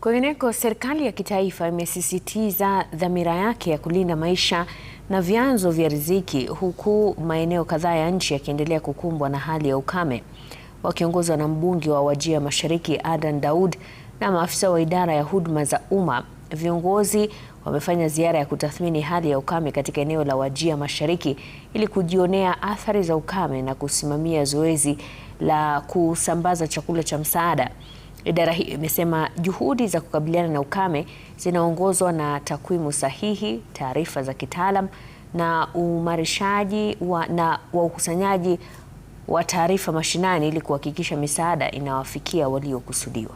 Kwingineko, serikali ya kitaifa imesisitiza dhamira yake ya kulinda maisha na vyanzo vya riziki, huku maeneo kadhaa ya nchi yakiendelea kukumbwa na hali ya ukame. Wakiongozwa na mbunge wa Wajir Mashariki Adan Daud na maafisa wa idara ya huduma za umma, viongozi wamefanya ziara ya kutathmini hali ya ukame katika eneo la Wajir Mashariki ili kujionea athari za ukame na kusimamia zoezi la kusambaza chakula cha msaada. Idara hii imesema juhudi za kukabiliana na ukame zinaongozwa na takwimu sahihi, taarifa za kitaalam na uimarishaji wa ukusanyaji wa taarifa mashinani ili kuhakikisha misaada inawafikia waliokusudiwa.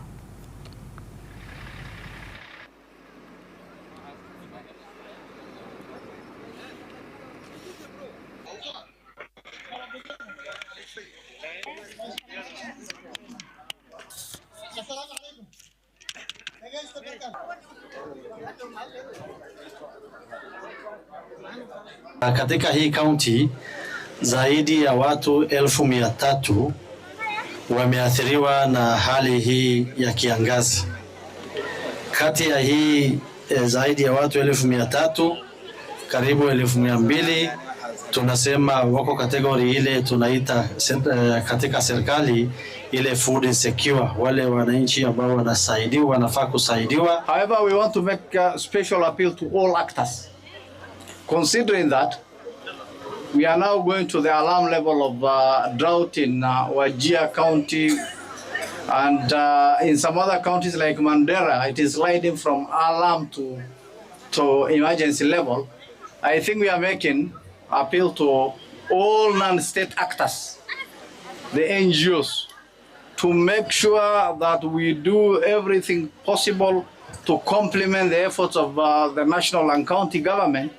Katika hii kaunti zaidi ya watu 1,300 wameathiriwa na hali hii ya kiangazi. Kati ya hii zaidi ya watu 1,300, karibu 1,200 tunasema wako kategori ile tunaita katika serikali ile food insecure, wale wananchi ambao wanasaidiwa, wanafaa kusaidiwa. However, we want to make a special appeal to all actors, considering that we are now going to the alarm level of drought in Wajir County and in some other counties like Mandera, it is sliding from alarm to emergency level. I think we are making appeal to all non-state actors, the NGOs, to make sure that we do everything possible to complement the efforts of the national and county government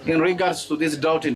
in regards to this drought.